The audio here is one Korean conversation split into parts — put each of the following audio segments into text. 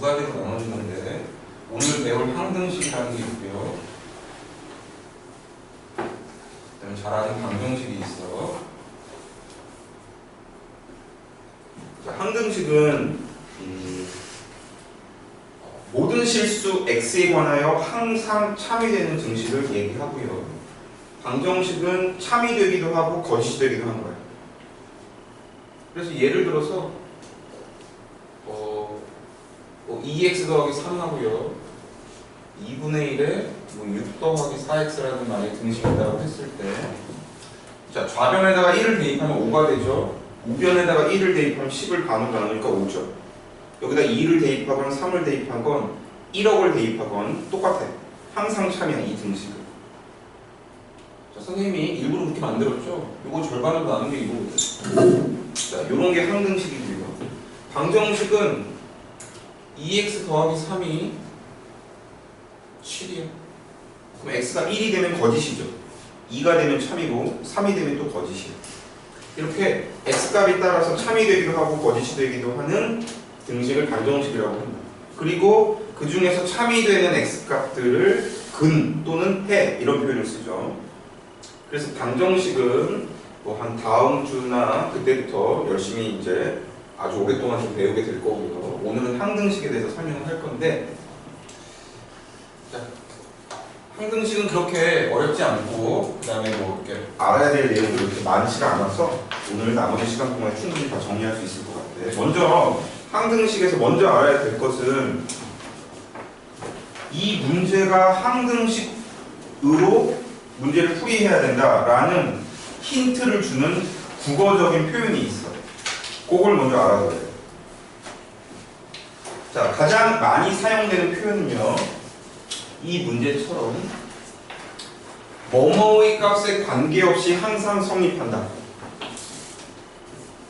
가지로 나눠지는데 오늘 배울 항등식이라는 게 있고요. 그다음에 잘 아는 방정식이 있어. 자, 항등식은 모든 실수 x에 관하여 항상 참이되는 등식을 얘기하고요. 방정식은 참이되기도 하고 거짓이 되기도 하는 거예요. 그래서 예를 들어서 2x 더하기 3하고요 2분의 1에 6 더하기 4x라는 말이 등식이라고 했을 때, 자, 좌변에다가 1을 대입하면 5가 되죠. 우변에다가 1을 대입하면 10을 반으로 나누니까 5죠. 여기다 2를 대입하건 3을 대입하건 1억을 대입하건 똑같아. 항상 참이야, 이 등식은. 자, 선생님이 일부러 그렇게 만들었죠. 이거 절반으로 나누는 게 이거거든. 자, 요런 게 항등식이고요. 방정식은 2x 더하기 3이 7이야. 그럼 x가 1이 되면 거짓이죠. 2가 되면 참이고 3이 되면 또 거짓이야. 이렇게 x값에 따라서 참이 되기도 하고 거짓이 되기도 하는 등식을 방정식이라고 합니다. 그리고 그 중에서 참이 되는 x값들을 근 또는 해 이런 표현을 쓰죠. 그래서 방정식은 뭐 한 다음 주나 그때부터 열심히 이제 아주 오랫동안 좀 배우게 될 거고요. 오늘은 항등식에 대해서 설명을 할 건데, 자, 항등식은 그렇게 어렵지 않고 그 다음에 뭐 이렇게 알아야 될 내용들이 그렇게 많지가 않아서 오늘 나머지 시간 동안에 충분히 다 정리할 수 있을 것 같아요. 먼저 항등식에서 먼저 알아야 될 것은 이 문제가 항등식으로 문제를 풀이해야 된다라는 힌트를 주는 국어적인 표현이 있어요. 그걸 먼저 알아둬야 돼요. 자, 가장 많이 사용되는 표현은요, 이 문제처럼 뭐뭐의 값에 관계없이 항상 성립한다.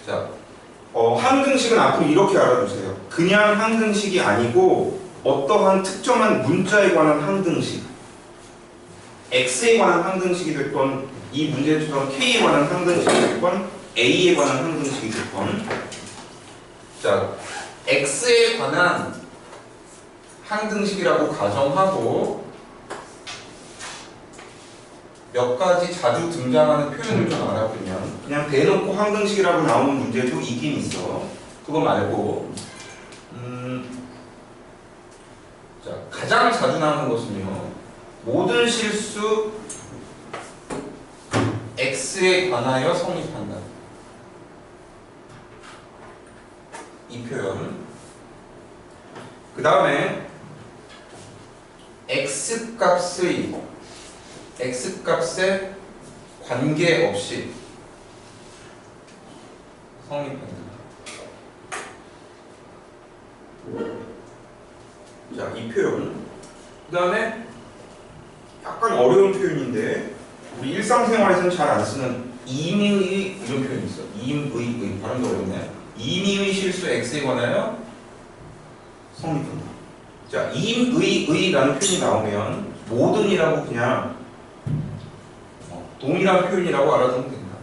자, 항등식은 앞으로 이렇게 알아두세요. 그냥 항등식이 아니고 어떠한 특정한 문자에 관한 항등식, x에 관한 항등식이 됐건 이 문제처럼 k에 관한 항등식이 됐건 a에 관한 항등식이 됐건, 자, x에 관한 항등식이라고 가정하고 몇 가지 자주 등장하는 표현을 좀 알아보면, 그냥 대놓고 항등식이라고 나오는 문제도 있긴 있어. 그거 말고 자, 가장 자주 나오는 것은요, 모든 실수 x에 관하여 성립한다. 이 표현. 그 다음에 x값에 관계없이 성립한다. 자, 이 표현. 그 다음에 약간 어려운 표현인데 우리 일상생활에서는 잘 안 쓰는 임의 이런 표현이 있어. 임의, 발음도 어렵네. 임의의 실수 x에 관하여 성립한다. 자, 임의라는 표현이 나오면 모든이라고 그냥 동일한 표현이라고 알아두면 된다.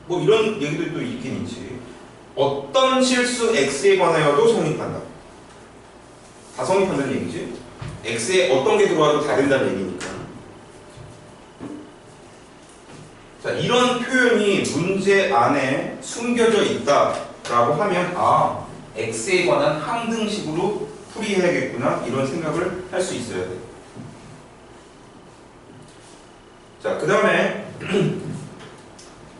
뭐 이런 얘기도 또 있긴 있지. 어떤 실수 x에 관하여도 성립한다. 다 성립한다는 얘기지. x에 어떤 게 들어와도 다 된다는 얘기니까. 자, 이런 표현이 문제 안에 숨겨져 있다라고 하면, 아, x에 관한 항등식으로 풀이해야겠구나, 이런 생각을 할 수 있어야 돼. 자, 그 다음에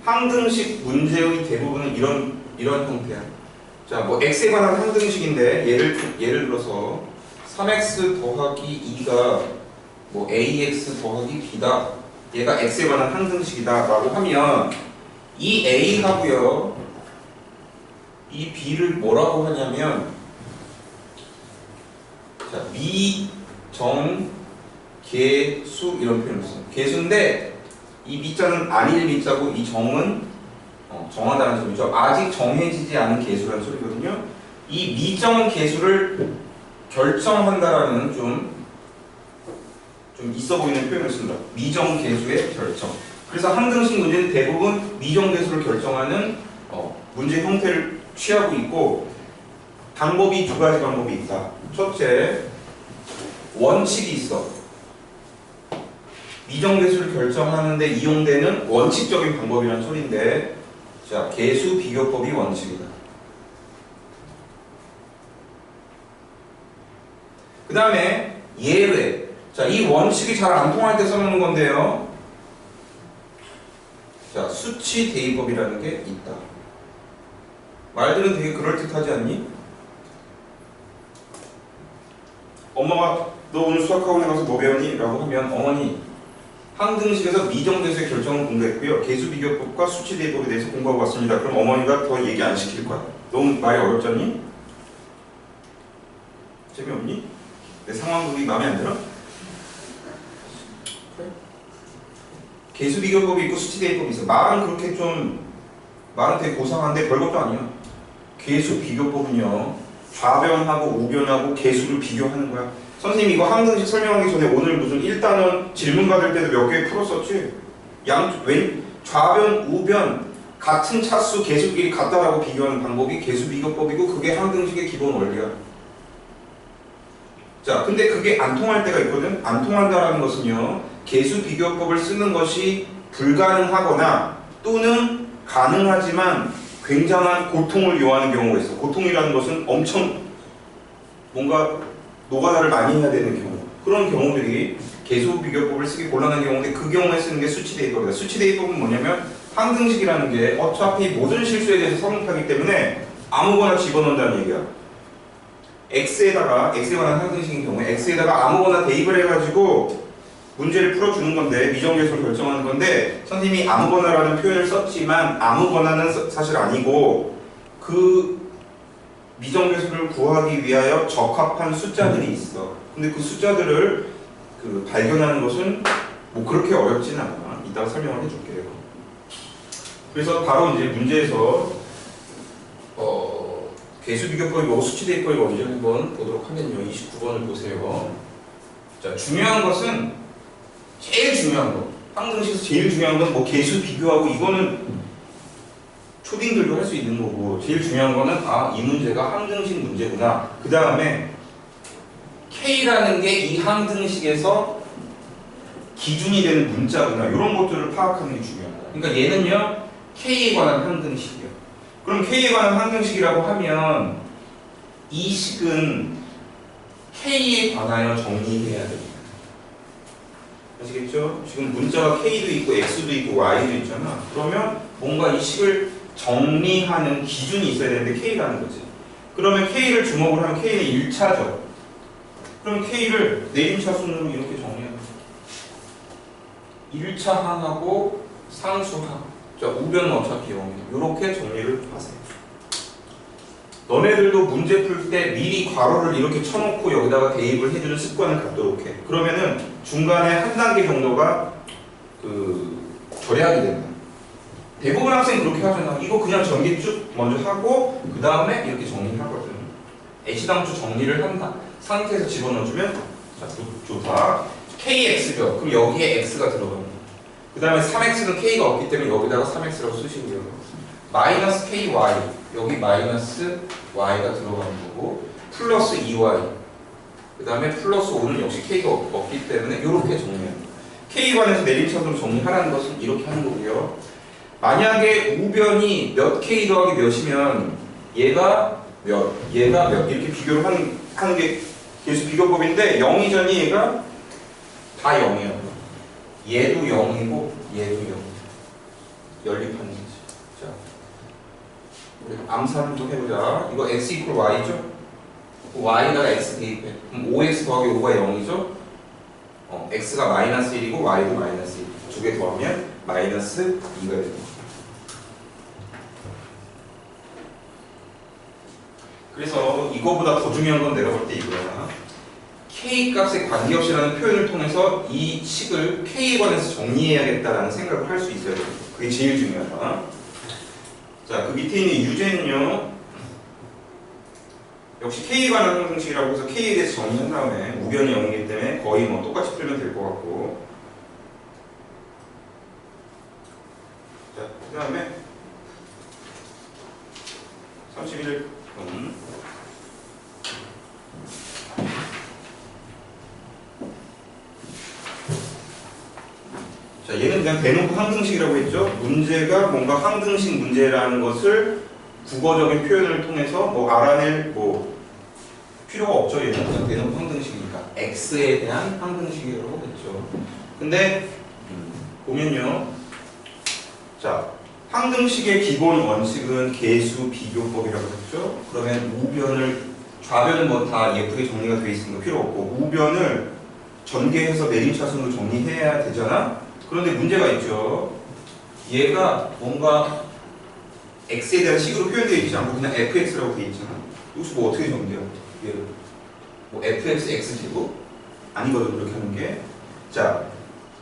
항등식 문제의 대부분은 이런 형태야. 자, 뭐 x에 관한 항등식인데 예를 들어서 3x 더하기 2가 뭐 ax 더하기 b다. 얘가 x에 관한 항등식이다라고 하면 이 a하고요, 이 b를 뭐라고 하냐면, 자, 미정 계수 이런 표현을 써요. 계수인데 이 미자는 아닐 미자고 이 정은 정하다는 소리죠. 아직 정해지지 않은 계수라는 소리거든요. 이 미정 계수를 결정한다라는 좀 있어 보이는 표현을 쓴다. 미정 계수의 결정. 그래서 항등식 문제는 대부분 미정 계수를 결정하는 문제 형태를 취하고 있고 방법이 두 가지 방법이 있다. 첫째, 원칙이 있어. 미정계수를 결정하는데 이용되는 원칙적인 방법이라는 소리인데, 자, 계수 비교법이 원칙이다. 그 다음에 예외. 자, 이 원칙이 잘 안 통할 때 써놓는 건데요. 자, 수치 대입법이라는 게 있다. 말들은 되게 그럴듯하지 않니? 엄마가 너 오늘 수학학원에 가서 뭐 배웠니? 라고 하면 어머니 항등식에서 미정계수의 결정을 공부했고요. 계수비교법과 수치대입법에 대해서 공부하고 왔습니다. 그럼 어머니가 더 얘기 안 시킬 거야. 너무 말이 어렵지 않니? 재미없니? 내 상황극이 마음에 안 들어? 계수비교법이 있고 수치대입법이 있어. 말은 그렇게 좀 말은 되게 고상한데 별것도 아니야. 계수비교법은요, 좌변하고 우변하고 계수를 비교하는 거야. 선생님 이거 항등식 설명하기 전에 오늘 무슨 1단원 질문 받을 때도 몇 개 풀었었지? 좌변, 우변 같은 차수 계수끼리 같다라고 비교하는 방법이 계수비교법이고 그게 항등식의 기본 원리야. 자, 근데 그게 안 통할 때가 있거든? 안 통한다라는 것은요, 계수비교법을 쓰는 것이 불가능하거나 또는 가능하지만 굉장한 고통을 요하는 경우가 있어. 고통이라는 것은 엄청 뭔가 노가다를 많이 해야 되는 경우. 그런 경우들이 계수비교법을 쓰기 곤란한 경우인데 그 경우에 쓰는 게 수치대입법이다. 수치대입법은 뭐냐면 항등식이라는 게 어차피 모든 실수에 대해서 성립하기 때문에 아무거나 집어넣는다는 얘기야. x에 관한 항등식인 경우에 x에다가 아무거나 대입을 해가지고 문제를 풀어주는 건데 미정계수를 결정하는 건데 선생님이 아무거나라는 표현을 썼지만 아무거나는 사실 아니고 그 미정계수를 구하기 위하여 적합한 숫자들이 있어. 근데 그 숫자들을 발견하는 것은 뭐 그렇게 어렵지는 않아. 이따가 설명을 해줄게요. 그래서 바로 이제 문제에서 계수비교법이 뭐고 수치대입법이 뭔지 한번 보도록 하면요. 29번을 보세요. 자, 중요한 것은 제일 중요한 거, 항등식에서 제일 중요한 건 뭐 계수 비교하고 이거는 초딩들도 할 수 있는 거고, 제일 중요한 거는 이 문제가 항등식 문제구나. 그 다음에 K라는 게 이 항등식에서 기준이 되는 문자구나. 이런 것들을 파악하는 게 중요하다. 그러니까 얘는요, K에 관한 항등식이에요. 그럼 K에 관한 항등식이라고 하면 이 식은 K에 관하여 정리해야 됩니다. 아시겠죠? 지금 문자가 K도 있고 X도 있고 Y도 있잖아. 그러면 뭔가 이 식을 정리하는 기준이 있어야 되는데 K라는 거지. 그러면 K를 주목을 하면 K는 1차죠. 그럼 K를 내림차 순으로 이렇게 정리하는 거죠. 1차 항하고 상수항. 자, 우변은 어차피 0이에요. 이렇게 정리를 하세요. 너네들도 문제 풀 때 미리 괄호를 이렇게 쳐놓고 여기다가 대입을 해주는 습관을 갖도록 해. 그러면은 중간에 한 단계 정도가 절약이 된다. 대부분 학생이 그렇게 하잖아. 이거 그냥 전개 쭉 먼저 하고 그 다음에 이렇게 정리하거든. H당초 정리를 한다. 상태에서 집어넣어주면 자, 좋다. KX죠. 그럼 여기에 X가 들어가는 거야. 그 다음에 3X는 K가 없기 때문에 여기다가 3X라고 쓰시고요. 마이너스 KY, 여기 마이너스 Y가 들어가는 거고, 플러스 2Y, 그 다음에 플러스 5는 역시 K가 없기 때문에 이렇게 정리합니다. K 관해서 내림차순으로 정리하라는 것은 이렇게 하는 거고요. 만약에 우변이 몇 K 더하기 몇이면 얘가 몇 이렇게 비교를 하는 게 계수 비교법인데 0이전이 얘가 다 0이야. 얘도 0이고 얘도 0이야. 연립하는 거지. 자, 우리 암산 한번 해보자. 이거 x 이퀄 y죠? y에다가 x 대입해. 그럼 5x 더하기 5가 0이죠? x가 마이너스 1이고 y도 마이너스 1. 두 개 더하면 마이너스 2가 되는 거죠. 그래서 이거보다 더 중요한 건 내가 볼 때 이거야. K값에 관계없이라는 표현을 통해서 이 식을 K에 관해서 정리해야겠다라는 생각을 할 수 있어야 돼요. 그게 제일 중요하다. 자, 그 밑에 있는 유제는요, 역시 K에 관한 항등식이라고 해서 K에 대해서 정리한 다음에 우변이 0이기 때문에 거의 뭐 똑같이 풀면 될 것 같고, 자, 그 다음에 31분. 자, 얘는 그냥 대놓고 항등식이라고 했죠. 문제가 뭔가 항등식 문제라는 것을 국어적인 표현을 통해서 뭐 알아낼 필요가 없죠. 얘는 그냥 대놓고 항등식이니까 x에 대한 항등식이라고 했죠. 근데 보면요, 자, 항등식의 기본 원칙은 계수 비교법이라고 했죠. 그러면 우변을, 좌변은 뭐 다 예쁘게 정리가 되어 있으니까 필요 없고, 우변을 전개해서 내림차순으로 정리해야 되잖아. 그런데 문제가 있죠. 얘가 뭔가 x에 대한 식으로 표현되어 있지 않고 그냥 fx라고 되어 있잖아. 혹시 뭐 어떻게 정리돼요? 얘를 뭐 fx x제곱? 아니거든, 그렇게 하는 게. 자,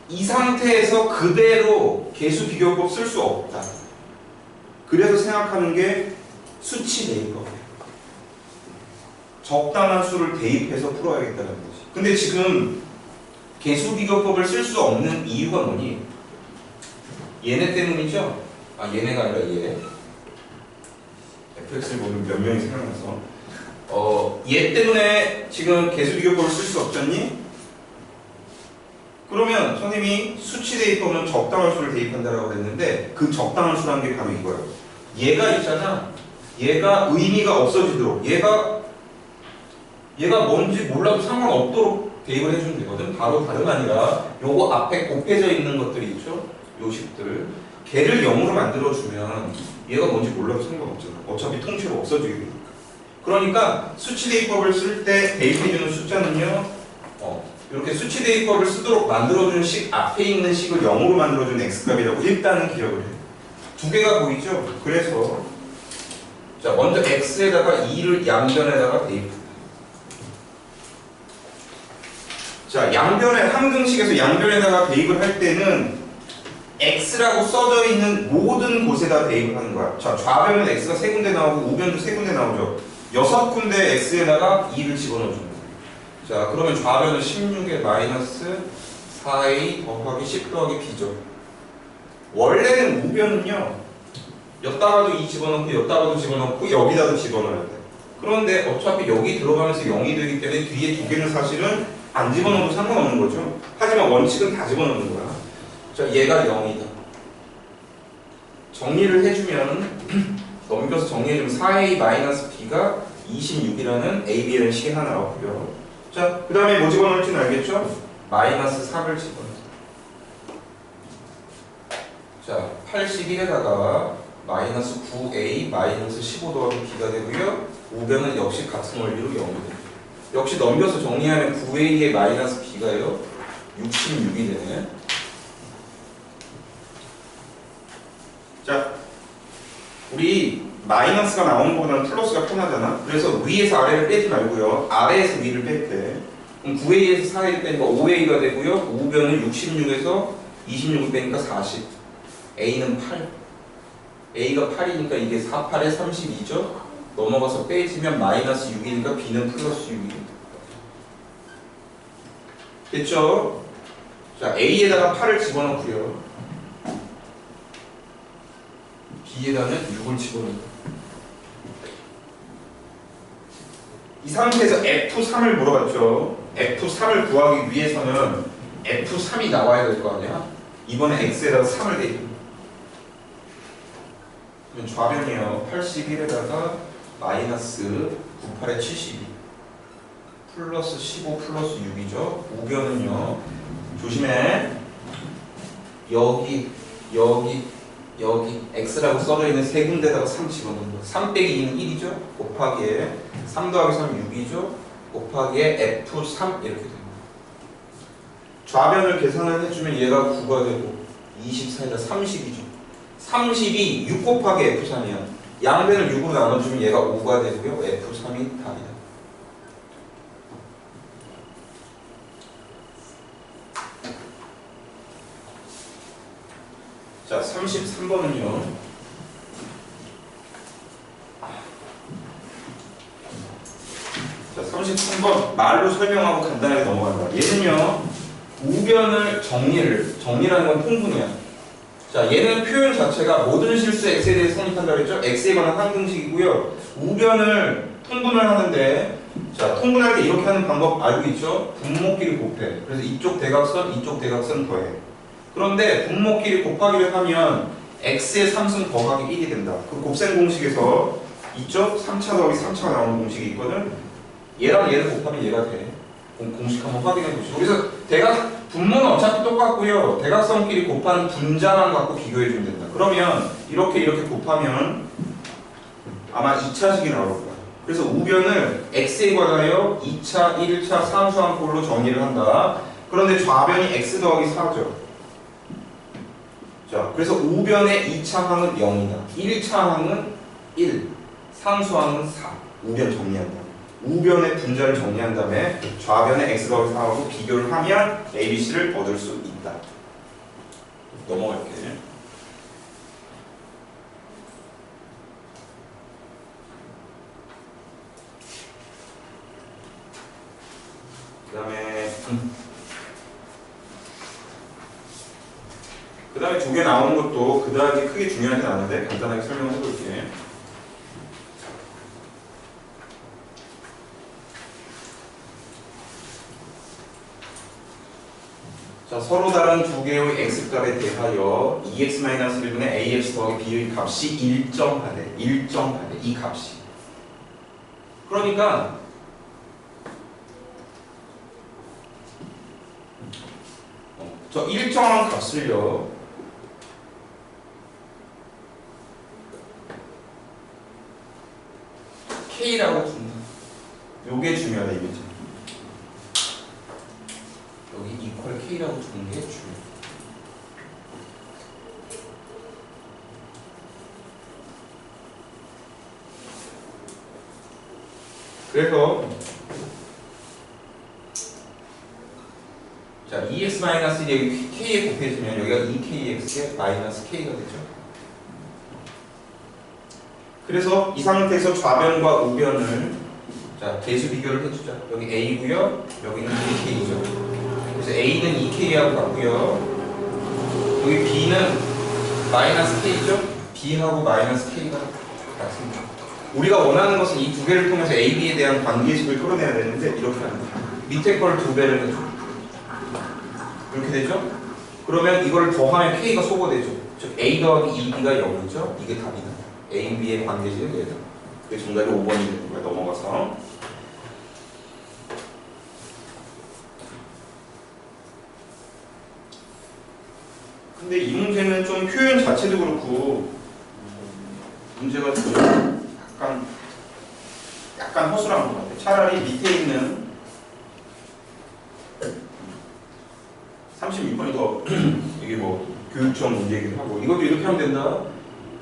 이 상태에서 그대로 계수 비교법 쓸 수 없다. 그래서 생각하는 게 수치 대입법이에요. 적당한 수를 대입해서 풀어야겠다는 거지. 근데 지금 계수 비교법을 쓸 수 없는 이유가 뭐니? 얘네 때문이죠? 아, 얘네가 아니라 얘. fx를 보면 몇 명이 생각나서. 얘 때문에 지금 계수 비교법을 쓸 수 없잖니? 그러면 선생님이 수치 대입법은 적당한 수를 대입한다라고 그랬는데 그 적당한 수라는 게 바로 이거예요. 얘가 있잖아. 얘가 의미가 없어지도록 얘가 뭔지 몰라도 상관없도록 대입을 해주면 되거든. 바로 다름 아니라 요거 앞에 곱해져 있는 것들이 있죠. 요식들. 걔를 0으로 만들어주면 얘가 뭔지 몰라도 상관없잖아. 어차피 통째로 없어지게 되니까. 그러니까 수치 대입법을 쓸 때 대입해주는 숫자는요, 이렇게 수치 대입법을 쓰도록 만들어준 식 앞에 있는 식을 0으로 만들어준 x값이라고 일단은 기억을 해요. 두 개가 보이죠? 그래서 자, 먼저 x에다가 2를 양변에다가 대입. 자, 양변에 항등식에서 양변에다가 대입을 할 때는 x라고 써져 있는 모든 곳에다 대입을 하는 거야. 자, 좌변은 x가 세 군데 나오고 우변도 세 군데 나오죠. 6군데 x에다가 2를 집어넣어 줍니다. 자, 그러면 좌변은 16에 마이너스 4a 더하기 10 더하기 b죠. 원래는 우변은요, 여기다가도 2 집어넣고 여기다가도 집어넣고 여기다도 집어넣어야 돼. 그런데 어차피 여기 들어가면서 0이 되기 때문에 뒤에 두 개는 사실은 안 집어넣어도 상관없는 거죠. 하지만 원칙은 다 집어넣는 거야. 자, 얘가 0이다. 정리를 해주면 넘겨서 정리해주면 4a 마이너스 b가 26이라는 ab라는 식이 하나 나왔고요. 자, 그 다음에 뭐 집어넣을지는 알겠죠? 마이너스 3을 집어넣어요. 자, 81에다가 마이너스 9a 마이너스 15 더하기 b가 되고요. 우변은 역시 같은 원리로 0이 돼요. 역시 넘겨서 정리하면 9a의 마이너스 b가요 66이 되네. 자, 우리 마이너스가 나오는 것보다는 플러스가 편하잖아. 그래서 위에서 아래를 빼지 말고요, 아래에서 위를 뺄게. 그럼 9a에서 4a를 빼니까 5a가 되고요. 우변은 66에서 26을 빼니까 40. a는 8. a가 8이니까 이게 4, 8에 32죠. 넘어가서 빼지면 마이너스 6이니까 b는 플러스 6입니다. 됐죠? 자, a에다가 8을 집어넣고요, b에다는 6을 집어넣어요. 이 상태에서 F3을 물어봤죠. F3을 구하기 위해서는 F3이 나와야 될 거 아니야? 이번에 X에다가 3을 대입합니다. 그러면 좌변이요, 81에다가 마이너스 98에 72 플러스 15 플러스 6이죠. 우변은요, 조심해, 여기 x라고 써져 있는 세 군데다가 3 집어넣는 거야. 3 빼기 2는 1이죠. 곱하기에 3 더하기 3 6이죠. 곱하기에 F3 이렇게 됩니다. 좌변을 계산을 해주면 얘가 9가 되고 24에다 30이죠. 30이 6 곱하기 F3이야. 양변을 6으로 나눠주면 얘가 5가 되고요. F3이 답이다. 자, 33번은요. 자, 33번 말로 설명하고 간단하게 넘어간다. 얘는요, 우변을 정리라는 건 통분이야. 자, 얘는 표현 자체가 모든 실수 x에 대해서 성립한다고 그랬죠? x에 관한 항등식이고요. 우변을 통분을 하는데, 자, 통분할 때 이렇게 하는 방법 알고 있죠? 분모끼리 곱해. 그래서 이쪽 대각선 더해. 그런데 분모끼리 곱하기를 하면 x의 3승 더하기 1이 된다. 그 곱셈 공식에서 이쪽 3차 더하기 3차가 나오는 공식이 있거든. 얘랑 얘를 곱하면 얘가 돼. 공식 한번 확인해 보시죠. 그래서 분모는 어차피 똑같고요. 대각선끼리 곱한 분자만 갖고 비교해 주면 된다. 그러면 이렇게 곱하면 아마 2차식이 나올 거야. 그래서 우변을 x에 관하여 2차, 1차, 3수한 꼴로 정리를 한다. 그런데 좌변이 x 더하기 4죠. 자, 그래서 우변의 2차 항은 0이다. 1차 항은 1, 상수항은 4. 우변 정리한다. 우변의 분자를 정리한 다음에 좌변의 x 더하기 4하고 비교를 하면 ABC를 얻을 수 있다. 넘어갈게. 그 다음에 두 개 나오는 것도 그다지 크게 중요하진 않은데 간단하게 설명을 해볼게. 자, 서로 다른 두 개의 x값에 대하여 2x-1분의 ax 더하기 b의 값이 일정하대. 이 값이. 그러니까 저 일정한 값을요, K라고 준다. 요게 중요하다, 이거지. 여기 이퀄 K라고 주는 게 중요해. 그래서 자, 2x-1이 여기 K에 곱해지면 여기가 2KX에 마이너스 K가 되죠. 그래서 이 상태에서 좌변과 우변을 자, 계수 비교를 해주자. 여기 A고요. 여기는 2K죠. 그래서 A는 2K하고 같고요. 여기 B는 마이너스 K죠. B하고 마이너스 K가 같습니다. 우리가 원하는 것은 이 두 개를 통해서 A, B에 대한 관계식을 끌어내야 되는데 이렇게 합니다. 밑에 걸 두 배를 해줘. 이렇게 되죠? 그러면 이걸 더하면 K가 소거되죠. 즉 A 더하기 2B가 0이죠. 이게 답이다. A, B의 관계식을 내다. 그게 정답이 5번이 되는 거야. 넘어가서. 근데 이 문제는 좀 표현 자체도 그렇고 문제가 좀 약간 허술한 것 같아. 차라리 밑에 있는 36번이 더 이게 뭐 교육청 문제이기도 하고, 이것도 이렇게 하면 된다.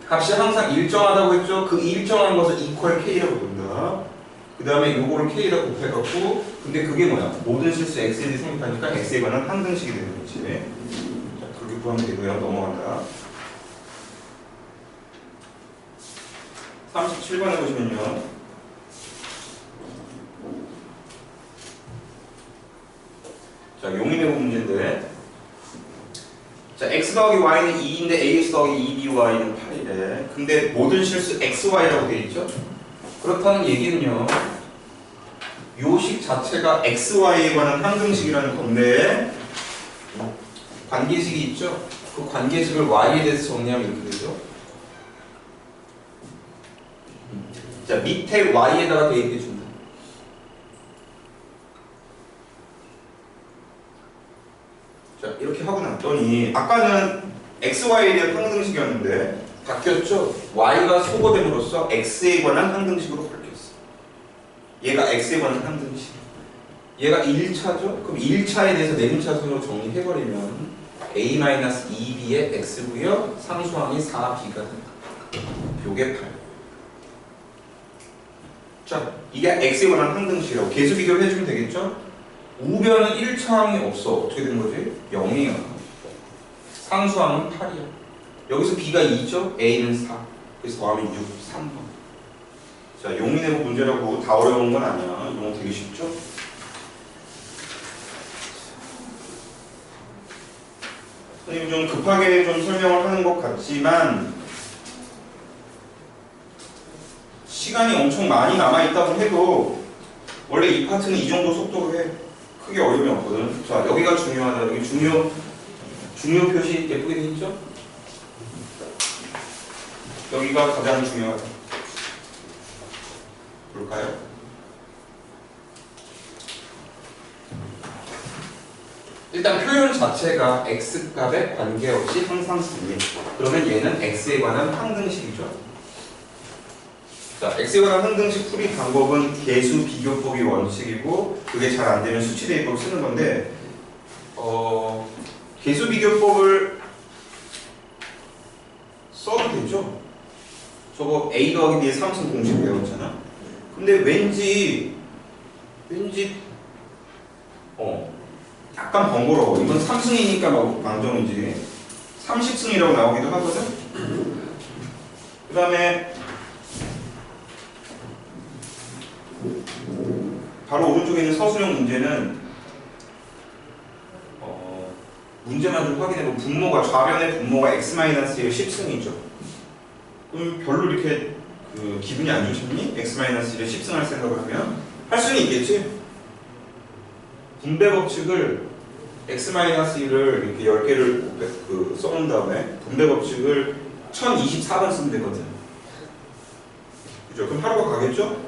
값이 항상 일정하다고 했죠. 그 일정한 것을 equal K라고 부른다. 그 다음에 요거를 K라고 곱해갖고, 근데 그게 뭐야? 모든 실수 X에 대해 성립하니까 X에 관한 항등식이 되는 거지. 자, 그렇게 구하면 되고요. 넘어간다. 37번에 보시면요. 자, 용인해본 문제인데, 자, x 더하기 y는 2인데 ax 더하기 2by는 8이래. 근데 모든 실수 xy라고 되어 있죠? 그렇다는 얘기는요, 요식 자체가 xy에 관한 항등식이라는 건데, 관계식이 있죠? 그 관계식을 y에 대해서 정리하면 이렇게 되죠? 자, 밑에 y에다가 대입해 준다. 자, 이렇게 하고 났더니 아까는 xy에 대한 항등식이었는데 바뀌었죠? y가 소거됨으로써 x에 관한 항등식으로 바뀌었어. 얘가 x에 관한 항등식. 얘가 1차죠? 그럼 1차에 대해서 내림차순으로 정리해버리면 a-2b의 x고요. 상수항이 4b가 된다. 요게 8. 자, 이게 x에 관한 항등식이라고 계수 비교를 해주면 되겠죠? 우변은 1차항이 없어. 어떻게 된 거지? 0이야. 상수항은 8이야. 여기서 b가 2죠? a는 4. 그래서 더하면 6, 3번. 자, 용인해본 문제라고 다 어려운 건 아니야. 이런 거 되게 쉽죠? 선생님 좀 급하게 좀 설명을 하는 것 같지만 시간이 엄청 많이 남아있다고 해도 원래 이 파트는 이 정도 속도로 해. 크게 어려움이 없거든. 자, 여기가 중요하다. 여기 중요 표시 예쁘게 돼 있죠? 여기가 가장 중요하다. 볼까요? 일단 표현 자체가 x값에 관계없이 항상수네. 그러면 얘는 x에 관한 항등식이죠. 자, x에 관한 항등식 풀이 방법은 계수 비교법이 원칙이고 그게 잘 안되면 수치 대입법을 쓰는 건데 계수 비교법을 써도 되죠? 저거 a 더하기 b의 삼승 공식 배웠잖아. 근데 왠지 약간 번거로워. 이건 3승이니까 망정이지. 30승이라고 나오기도 하거든. 그 다음에 바로 오른쪽에 있는 서술형 문제는 문제만 좀 확인해보면 분모가 좌변의 분모가 x-1의 10승이죠. 그럼 별로 이렇게 기분이 안 좋겠니? x-1의 10승 할 생각을 하면 할 수는 있겠지. 분배 법칙을 x-1을 이렇게 10개를 써놓은 다음에 분배 법칙을 1024번 쓰면 되거든. 그죠? 그럼 하루가 가겠죠?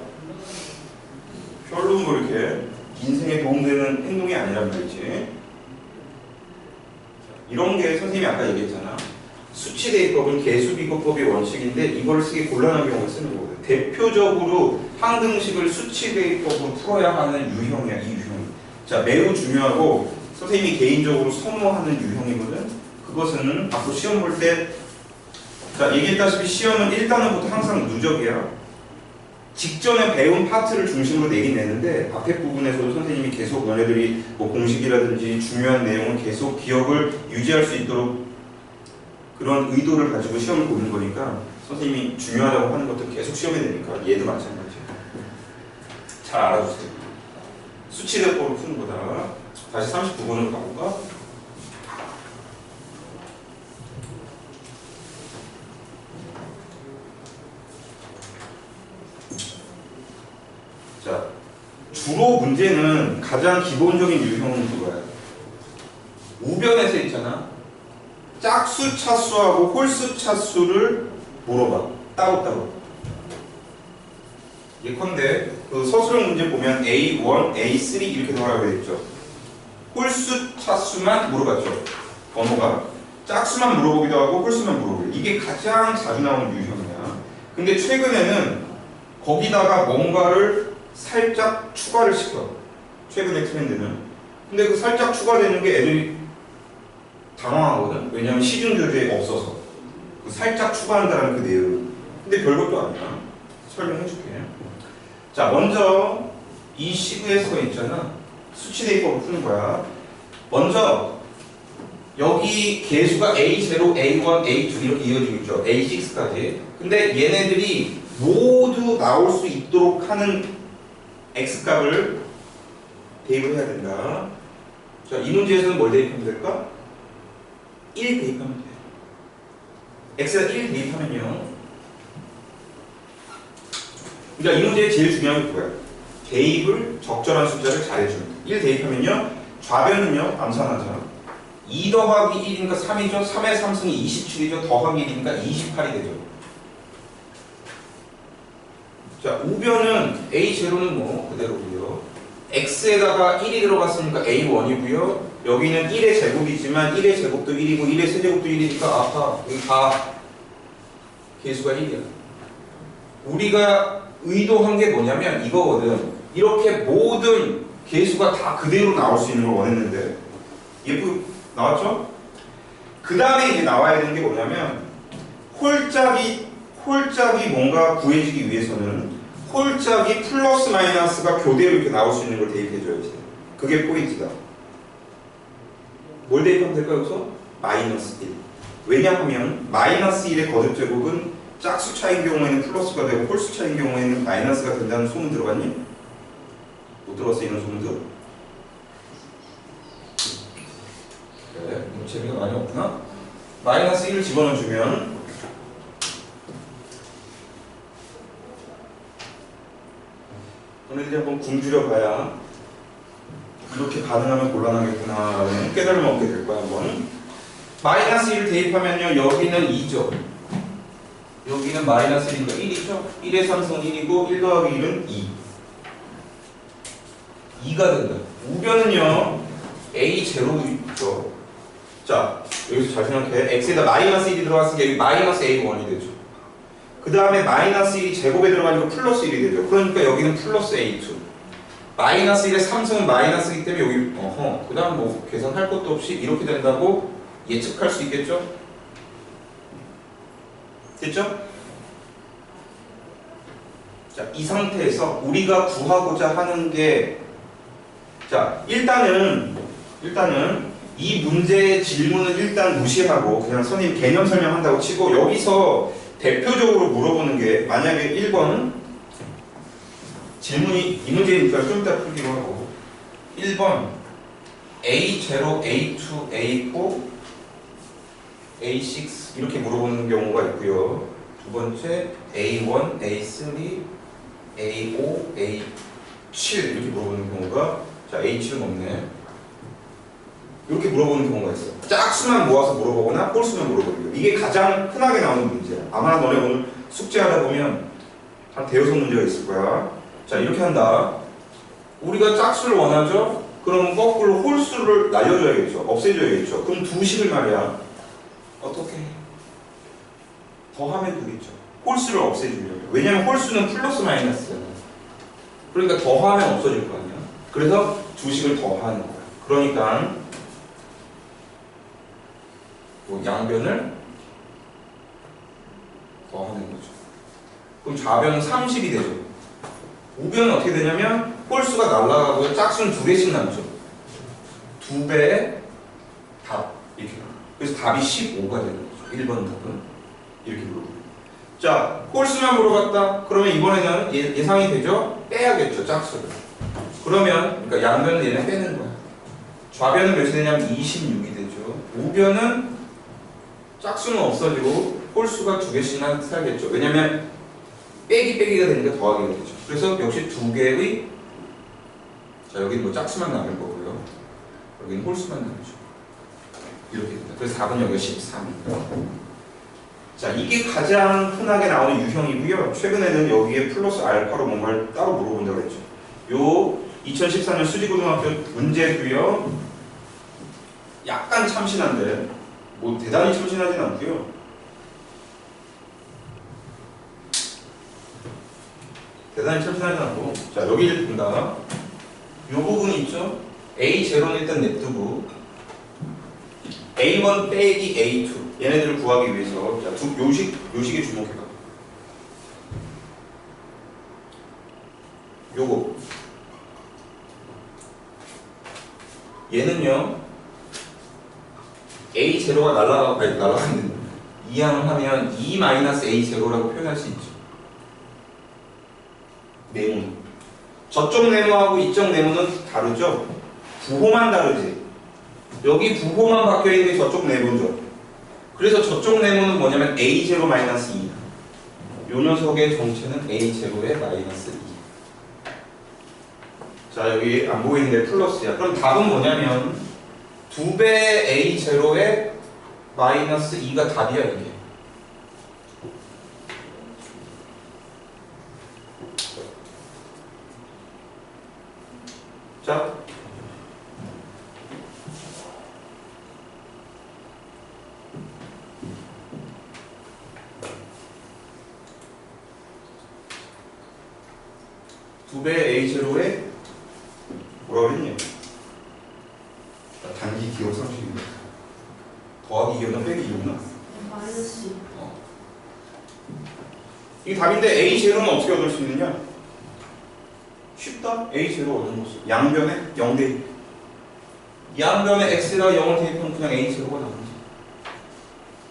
별로 뭐 이렇게 인생에 도움되는 행동이 아니란 말이지. 이런 게 선생님이 아까 얘기했잖아. 수치 대입법은 계수 비교법이 원칙인데 이걸 쓰기 곤란한 경우에 쓰는 거거든. 대표적으로 항등식을 수치 대입법으로 풀어야 하는 유형이야. 이 유형. 자, 매우 중요하고 선생님이 개인적으로 선호하는 유형이거든. 그것은 앞으로 시험 볼 때, 자, 얘기했다시피 시험은 1단원부터 항상 누적이야. 직전에 배운 파트를 중심으로 내긴 내는데 앞에 부분에서도 선생님이 계속 너네들이 뭐 공식이라든지 중요한 내용을 계속 기억을 유지할 수 있도록 그런 의도를 가지고 시험을 보는 거니까 선생님이 중요하다고 하는 것들 계속 시험에 내니까 얘도 마찬가지야. 잘 알아주세요. 수치대법을 푸는 거다. 다시 39번으로 가볼까? 자, 주로 문제는 가장 기본적인 유형은 그거야. 우변에서 있잖아. 짝수 차수하고 홀수 차수를 물어봐. 따로따로. 예컨대 그 서술형 문제 보면 A1, A3 이렇게 나와야 되겠죠. 홀수 차수만 물어봤죠. 번호가. 짝수만 물어보기도 하고 홀수만 물어보기도. 이게 가장 자주 나오는 유형이야. 근데 최근에는 거기다가 뭔가를 살짝 추가를 시켜. 최근의 트렌드는. 근데 그 살짝 추가되는 게 애들이 당황하거든. 왜냐하면 시중 교재에 없어서. 그 살짝 추가한다는 그 내용. 근데 별것도 아니야. 설명해줄게. 자, 먼저 이 시그에서 있잖아. 수치 대입법을 푸는 거야. 먼저 여기 개수가 A0, A1, A2 이렇게 이어지고 있죠. A6까지. 근데 얘네들이 모두 나올 수 있도록 하는 x값을 대입을 해야 된다. 자, 이 문제에서는 뭘 대입하면 될까? 1 대입하면 돼. x에다 1 대입하면요. 그러니까 이 문제의 제일 중요한 게 그거야. 대입을 적절한 숫자를 잘해주는 거야. 1 대입하면요. 좌변은요. 암산하자. 2 더하기 1이니까 3이죠. 3의 3승이 27이죠. 더하기 1이니까 28이 되죠. 자, 우변은 A0는 뭐 그대로고요. X에다가 1이 들어갔으니까 A1이고요. 여기는 1의 제곱이지만 1의 제곱도 1이고 1의 세제곱도 1이니까 아까 여기 다 개수가 1이야. 우리가 의도한 게 뭐냐면 이거거든. 이렇게 모든 개수가 다 그대로 나올 수 있는 걸 원했는데 예쁘게 나왔죠? 그 다음에 이제 나와야 되는 게 뭐냐면 홀짝이 뭔가 구해지기 위해서는 홀짝이 플러스 마이너스가 교대로 이렇게 나올 수 있는 걸 대입해줘야지. 그게 포인트다. 뭘 대입하면 될까요? 여기서? 마이너스 1. 왜냐하면 마이너스 1의 거듭제곱은 짝수차인 경우에는 플러스가 되고 홀수차인 경우에는 마이너스가 된다는 소문 들어봤니? 못 들어봤어? 이런 소문들? 그래, 재미가 많이 없구나. 마이너스 1을 집어넣어주면 너네들이 한번 굶주려 봐야 이렇게 반응하면 곤란하겠구나 라는 깨달음을 얻게 될 거야. 한번 마이너스 1을 대입하면요, 여기는 2죠. 여기는 마이너스 1이니까 1이죠. 1의 3승은 1이고 1 더하기 1은 2. 2가 된다. 우변은요, a 제로죠. 자, 여기서 잘 생각해. x에다 마이너스 1이 들어갔으니까 여기 마이너스 a가 1이 되죠. 그 다음에 마이너스 1이 제곱에 들어가니까 플러스 1이 되죠. 그러니까 여기는 플러스 a2. 마이너스 1의 3승은 마이너스이기 때문에 여기 그 다음 뭐 계산할 것도 없이 이렇게 된다고 예측할 수 있겠죠? 됐죠? 자, 이 상태에서 우리가 구하고자 하는 게, 자, 일단은 이 문제의 질문은 일단 무시하고 그냥 선생님 개념 설명한다고 치고, 여기서 대표적으로 물어보는 게, 만약에 1번 질문이 이 문제니까 좀 이따 풀기로 하고, 1번 A0, A2, A4, A6 이렇게 물어보는 경우가 있고요. 두 번째 A1, A3, A5, A7 이렇게 물어보는 경우가, 자, A7은 없네. 이렇게 물어보는 경우가 있어요. 짝수만 모아서 물어보거나 홀수만 물어보는 거. 이게 가장 흔하게 나오는 문제야. 아마 너네 오늘 숙제하다 보면 한 대여섯 문제가 있을 거야. 자, 이렇게 한다. 우리가 짝수를 원하죠? 그러면 거꾸로 홀수를 날려줘야겠죠. 없애줘야겠죠. 그럼 두 식을 말이야. 어떻게 해? 더하면 되겠죠. 홀수를 없애주려고. 왜냐면 홀수는 플러스 마이너스잖아. 그러니까 더하면 없어질 거 아니야. 그래서 두 식을 더하는 거야. 그러니까 뭐 양변을 더하는 거죠. 그럼 좌변은 30이 되죠. 우변은 어떻게 되냐면 홀수가 날아가고요. 짝수는 두 개씩 남죠. 두 배의 답. 이렇게. 그래서 답이 15가 되는 거죠. 1번 답은. 이렇게 물어보고. 자, 홀수만 물어봤다. 그러면 이번에는 예상이 되죠? 빼야겠죠. 짝수를. 그러면, 그러니까 양변은 얘는 빼는 거야. 좌변은 몇이 되냐면 26이 되죠. 우변은 짝수는 없어지고 홀수가 두 개씩만 살겠죠. 왜냐면 빼기가 되니까 더하기가 되죠. 그래서 역시 두 개의, 자, 여기는 뭐 짝수만 남을 거고요. 여기는 홀수만 남죠. 이렇게 됩니다. 그래서 4번 여기가 13입니다. 자, 이게 가장 흔하게 나오는 유형이고요. 최근에는 여기에 플러스 알파로 뭔가를 따로 물어본다고 했죠. 요 2014년 수지고등학교 문제도요. 약간 참신한데 뭐 대단히 참신하진 않고요. 대단히 참신하진 않고, 자, 여기를 본다. 요 부분 있죠? A0는 일단 냅두고 A1 빼기 A2 얘네들을 구하기 위해서, 자, 요식에 주목해봐. 요거 얘는요 A0가 날아가는 이항을 하면 E-A0라고 표현할 수 있죠. 네모. 저쪽 네모하고 이쪽 네모는 다르죠? 부호만 다르지. 여기 부호만 바뀌어있는 게 저쪽 네모죠. 그래서 저쪽 네모는 뭐냐면 A0-2. 요 녀석의 정체는 A0의 마이너스 2. 자, 여기 안 보이는데 플러스야. 그럼 답은 뭐냐면 2배 A0의 마이너스 2가 답이야, 이게. 자, 두 배 A0의 뭐라 그랬냐? 단기 기억 상식입니다. 더하기 기억나 빼기 기억나? 마이너스. 이게 답인데 A0는 어떻게 얻을 수 있느냐? 쉽다. A0 얻는 모습. 양변에 0대 양변에 X에다가 0을 대입하면 그냥 A0가 나오지.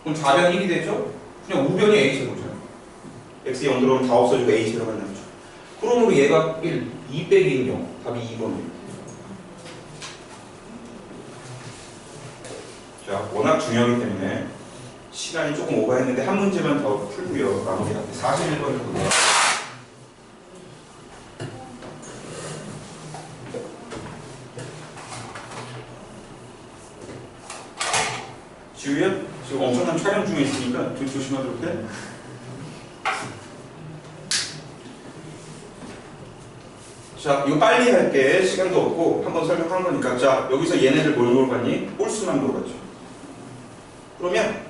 그럼 좌변 1이 되죠? 그냥 우변이 A0잖아. X 0 들어오면 다 없어지고 A0가 남죠. 그러므로 얘가 1, 2 빼기 0. 답이 2번이에요. 자, 워낙 중요하기 때문에 시간이 조금 오버했는데 한 문제만 더 풀고요. 마무리할게요. 41번을 보세요. 지우야? 지금 엄청난 촬영 중에 있으니까 좀 조심하도록 해. 자, 이거 빨리 할게. 시간도 없고 한번 설명한 거니까. 자, 여기서 얘네들 뭘 물어봤니? 홀수만 물어봤죠. 그러면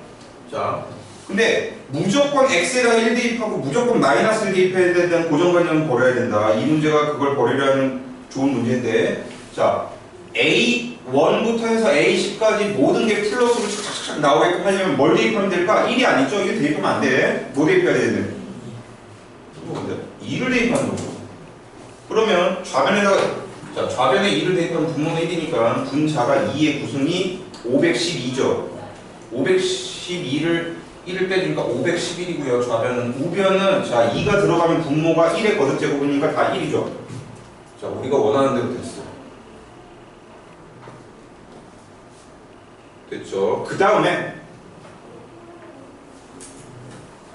자, 근데 무조건 x에다가 1 대입하고 무조건 마이너스를 대입해야 되는 고정관념은 버려야 된다. 이 문제가 그걸 버리려는 좋은 문제인데, 자, A1부터 해서 A10까지 모든 게 플러스로 착착착 나오게끔 하려면 뭘 대입하면 될까? 1이 아니죠? 1 대입하면 안 돼. 뭐 대입해야 되는데? 2를 대입하는 거고. 그러면 좌변에다가, 자, 좌변에 2를 대입하면 분모는 1이니까 분자가 2의 구승이 512죠. 512를 1을 빼주니까 511이고요. 좌변은. 우변은 자 2가 들어가면 분모가 1의 거듭제곱이니까 다 1이죠. 자, 우리가 원하는 대로 됐어. 됐죠. 그 다음에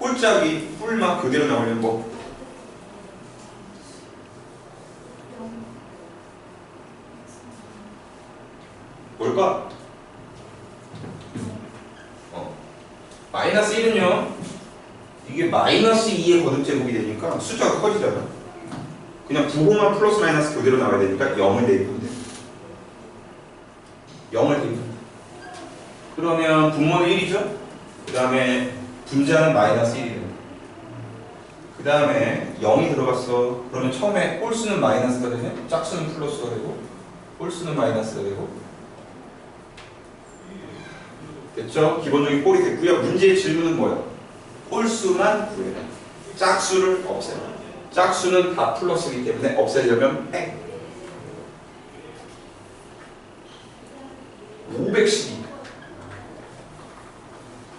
홀짝이 뿔막 그대로 나오려면 뭐 뭘까? 마이너스 1은요, 이게 마이너스 2의 거듭제곱이 되니까 숫자가 커지잖아. 그냥 부호만 플러스 마이너스 그대로 나와야 되니까 0을 대입하면 돼. 0을 대입하면 돼. 그러면 분모는 1이죠? 그 다음에 분자는 마이너스 1이 됩니다. 그 다음에 0이 들어갔어. 그러면 처음에 홀수는 마이너스가 되네? 짝수는 플러스가 되고 홀수는 마이너스가 되고, 됐죠? 기본적인 꼴이 됐고요. 문제의 질문은 뭐야? 홀수만 구해라. 짝수를 없애라. 짝수는 다 플러스이기 때문에 없애려면 백. 512.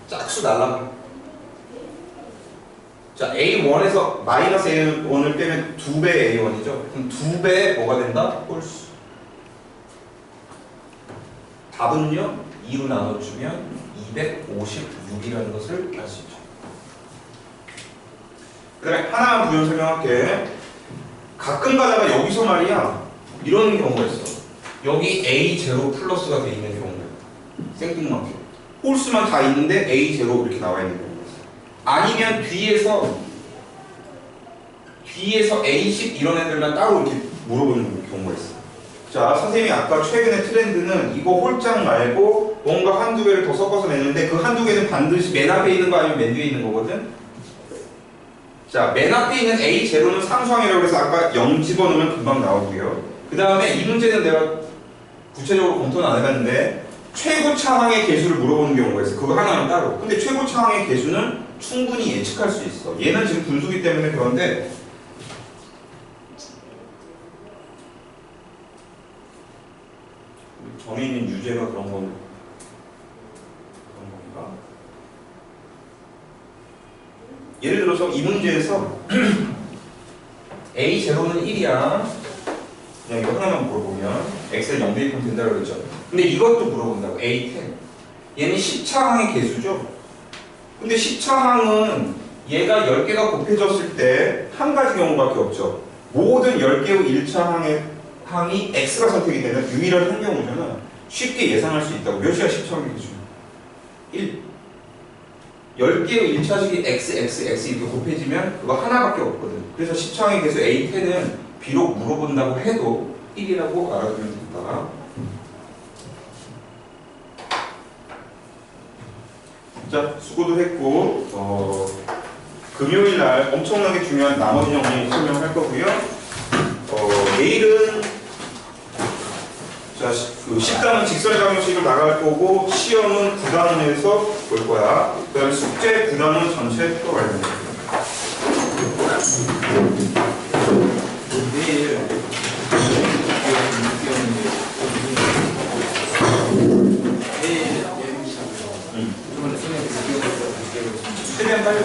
짝수 날라가. 자, A1에서 마이너스 A1을 빼면 2배 A1이죠. 그럼 2배 뭐가 된다? 홀수. 답은요? 2로 나눠주면 256이라는 것을 알 수 있죠. 그 다음에 하나만 부연 설명할게. 가끔 가다가 여기서 말이야 이런 경우가 있어. 여기 A0 플러스가 돼 있는 경우가 있다. 생뚱맞게 홀수만 다 있는데 A0 이렇게 나와 있는 경우가 있어. 아니면 뒤에서 A10 이런 애들만 따로 이렇게 물어보는 경우가 있어. 자, 선생님이 아까 최근의 트렌드는 이거 홀짝 말고 뭔가 한두 개를 더 섞어서 냈는데 그 한두 개는 반드시 맨 앞에 있는 거 아니면 맨 뒤에 있는 거거든? 자, 맨 앞에 있는 A0는 상수항이라고 해서 아까 0 집어넣으면 금방 나오고요. 그 다음에 이 문제는 내가 구체적으로 검토는 안 해봤는데 최고차항의 개수를 물어보는 경우가 있어. 그거 하나는 따로. 근데 최고차항의 개수는 충분히 예측할 수 있어. 얘는 지금 분수기 때문에 그런데 정해 있는 유제가 그런 건가? 예를 들어서 이 문제에서 A0는 1이야. 그냥 이거 하나만 물어보면 x를 0 대입하면 된다고 그랬죠. 근데 이것도 물어본다고. A10. 얘는 10차항의 개수죠. 근데 10차항은 얘가 10개가 곱해졌을 때 한 가지 경우밖에 없죠. 모든 10개의 1차항의 항이 x가 선택이 되는 유일한 한 경우잖아. 쉽게 예상할 수 있다고. 몇이야 10차항의 개수? 1. 10개의 1차식이 x 이렇게 곱해지면 그거 하나밖에 없거든. 그래서 10차항의 개수 A10은 비록 물어본다고 해도 1이라고 알아두면 된다. 자, 수고도 했고 금요일날 엄청나게 중요한 나머지 정리 설명할 거고요. 내일은 자, 그 10단은 직설장형식을 나갈 거고 시험은 9단원에서 볼 거야. 그 다음에 숙제 9단원 전체 풀어갈 겁니다. 내일 최대한 빨리